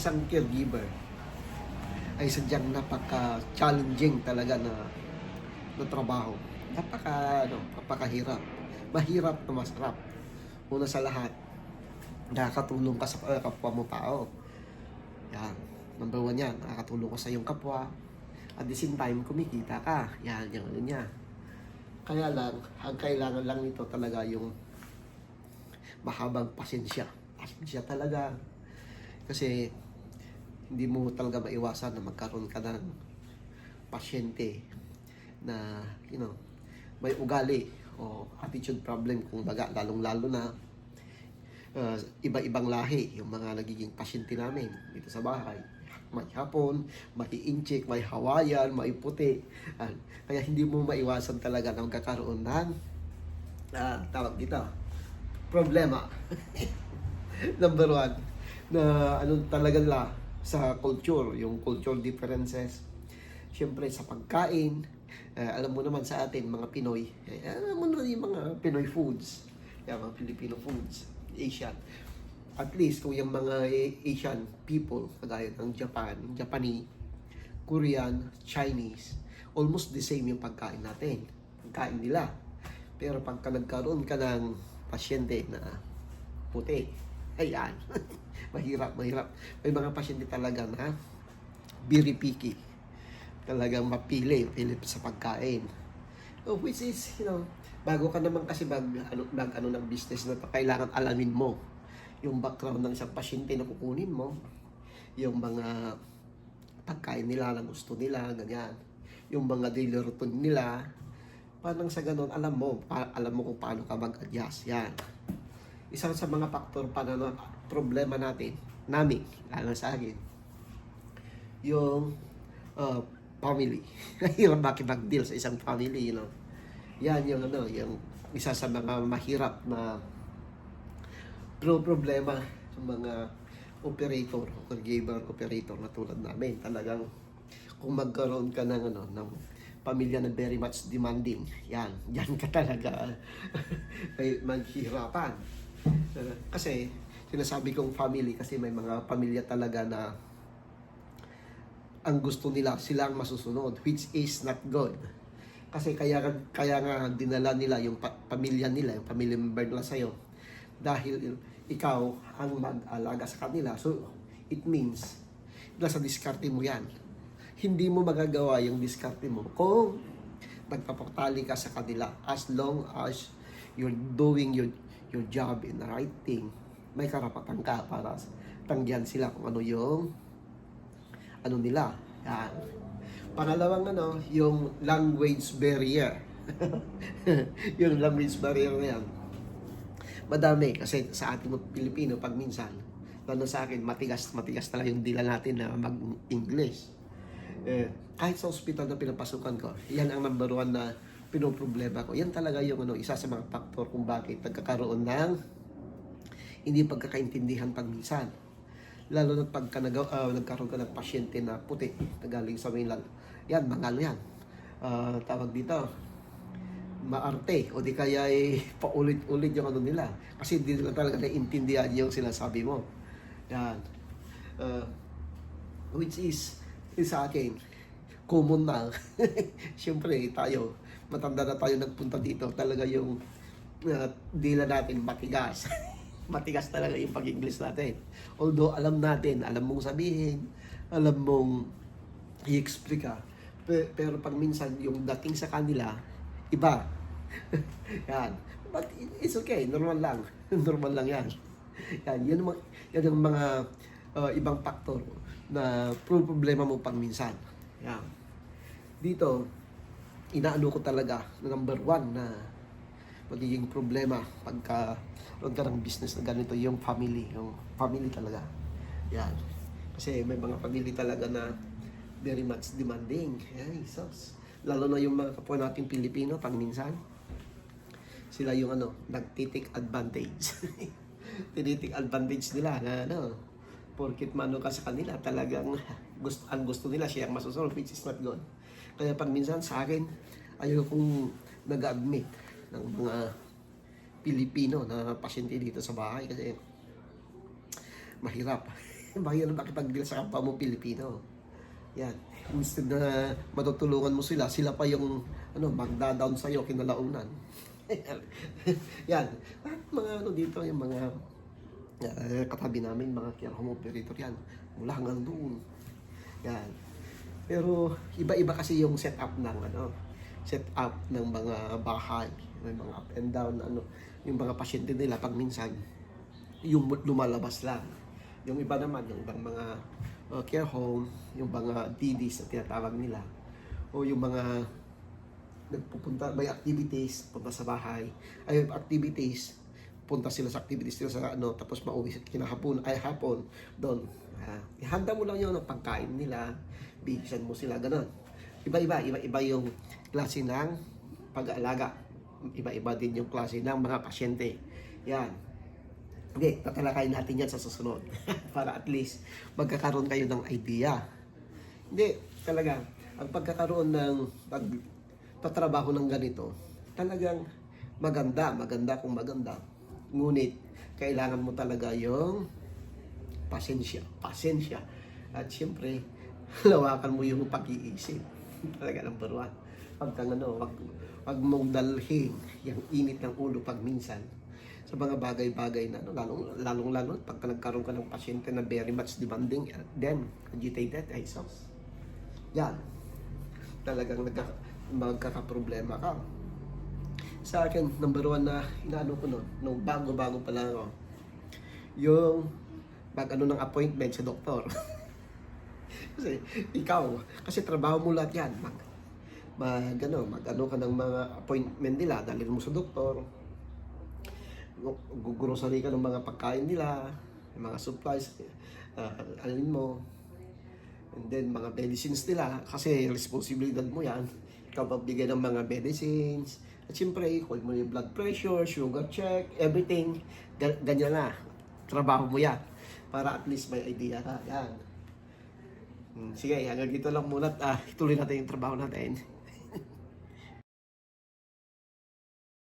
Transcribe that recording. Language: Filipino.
isang caregiver ay sadyang napaka-challenging talaga na trabaho. Napakahirap. Mahirap na masarap. Una sa lahat, nakakatulong ka sa kapwa mo tao. Yan. Number one yan, nakakatulong ka sa iyong kapwa. At the same time, kumikita ka. Yan, yung ano niya. Kaya lang, ang kailangan lang nito talaga yung mahabang pasensya. Pasensya talaga. Kasi, hindi mo talaga maiwasan na magkaroon ka ng pasyente na, may ugali o attitude problem kung baga, lalong-lalo na iba-ibang lahi, yung mga nagiging pasyente namin dito sa bahay. May Hapon, may Inchik, may Hawaiian, may puti. Kaya hindi mo maiwasan talaga na magkakaroon ng tawag dito, problema. Number one, na talaga nila sa culture, yung cultural differences. Siyempre sa pagkain, alam mo naman sa atin, mga Pinoy, alam mo na yung mga Pinoy foods, yung mga Filipino foods, Asian. At least kung yung mga Asian people, kagaya ng Japanese, Korean, Chinese, almost the same yung pagkain natin. Pagkain nila. Pero pagka nagkaroon ka ng pasyente na puti, ayan, mahirap. May mga pasyente talaga na very picky. Talagang mapili sa pagkain. Which is, bago ka naman kasi ng business na to, kailangan alamin mo yung background ng isang pasyente na kukunin mo, yung mga pagkain nila na gusto nila, ganyan, yung mga daily routine nila. Parang sa ganun, alam mo kung paano ka mag-adjust. Yan. Isang sa mga factor na problema namin, lalo sa akin, yung family. Hirap makipag-deal sa isang family, Yan yung yung isa sa mga mahirap na problema sa mga operator, caregiver operator na tulad namin. Talagang kung magkaroon ka ng ng pamilya na very much demanding, yan ka talaga ay maghihirapan. Kasi sinasabi kong family kasi may mga pamilya talaga na ang gusto nila sila ang masusunod, which is not good. Kasi kaya nga dinala nila yung pamilya nila, yung family member nila sa'yo, dahil ikaw ang mag-alaga sa kanila. So it means nasa diskarte mo yan. Hindi mo magagawa yung diskarte mo kung nagpapatali ka sa kanila. As long as you're doing your job in the right thing, may karapatan ka para tanggihan sila kung ano yung nila. Yan. Pangalawang yung language barrier. Yung language barrier na yan. Madami kasi sa ating Pilipino pag minsan, lalo sa akin, matigas talaga yung dila natin na mag-English. Kahit sa ospital na pinapasukan ko, yan ang number one na pinoproblema ko. Yan talaga yung isa sa mga faktor kung bakit nagkakaroon ng hindi pagkakaintindihan pag minsan. Lalo na pagka nagkaroon ka ng pasyente na puti na galing sa mainland. Yan, yan. Tawag dito, maarte o di kaya paulit-ulit yung nila. Kasi hindi nila talaga naiintindihan yung sinasabi mo. Yan. Which is sa akin, common na. Siyempre, tayo, matanda na tayo nagpunta dito. Talaga yung dila natin matigas. Matigas talaga yung pag-English natin. Although alam mong sabihin, alam mong i-explain ka. Pero pag minsan yung dating sa kanila, iba. Yan. But it's okay, normal lang. Normal lang yan. Yan ang mga ibang faktor na problema mo pag minsan. Yan. Dito, inaano ko talaga na number one na magiging problema pagka huwag ka ng business na ganito, yung family talaga. Yan. Kasi may mga family talaga na very much demanding. Ay, sus. Lalo na yung mga kapwa nating Pilipino, pag minsan, sila yung nagtitik advantage. Tinitik advantage nila na porkit mano ka sa kanila, talagang ang gusto nila siya ang masusunod, which is not good. Kaya pag minsan sa akin, ayaw kong nag-admit ng mga Pilipino na pasyente dito sa bahay kasi mahirap. Mahirap makipag-deal sa kapwa mo Pilipino. Yan. Instead na matutulungan mo sila, sila pa yung magda-down sa'yo kinalaunan. Yan. At mga dito, yung mga katabi namin, mga care home operator yan. Mula hanggang doon. Yan. Pero iba-iba kasi yung setup ng setup ng mga bahay. May mga up and down, yung mga pasyente nila pag minsan yung lumalabas lang. Yung iba naman, yung ibang mga care home, yung mga DDs na tinatawag nila, o yung mga nagpupunta, may activities, punta sa bahay, ay activities, punta sila sa activities nila sa tapos mauwi hapon, doon. Ihanda mo lang yung pagkain nila, bigyan mo sila, ganun. Iba-iba yung klase ng pag-aalaga. Iba-iba din yung klase ng mga pasyente. Yan. Hindi, tatalakayin natin yan sa susunod. Para at least magkakaroon kayo ng idea. Hindi, talaga, ang pagkakaroon ng pagtatrabaho ng ganito, talagang maganda kung maganda. Ngunit, kailangan mo talaga yung pasensya. At siyempre, lawakan mo yung pag-iisip. Talaga number one. Wag mong dalhin yung init ng ulo pag minsan sa mga bagay-bagay na lalong pagka nagkaroon ka ng pasyente na very much demanding, then agitated, ay sos. Yan. Talagang magkakaproblema ka. Sa akin, number one na inaano ko nung bago-bago pa lang ako, yung ng appointment sa doktor. Kasi trabaho mo lahat yan. Mag ka ng mga appointment nila, dalhin mo sa doktor, grocery ka ng mga pagkain nila, mga supplies, alin mo, and then mga medicines nila, kasi responsibilidad mo yan, ikaw magbigay ng mga medicines, at siyempre, hold mo yung blood pressure, sugar check, everything, ganyan na, trabaho mo yan, para at least may idea ka, yan. Sige, hanggang dito lang muna, ituloy natin yung trabaho natin.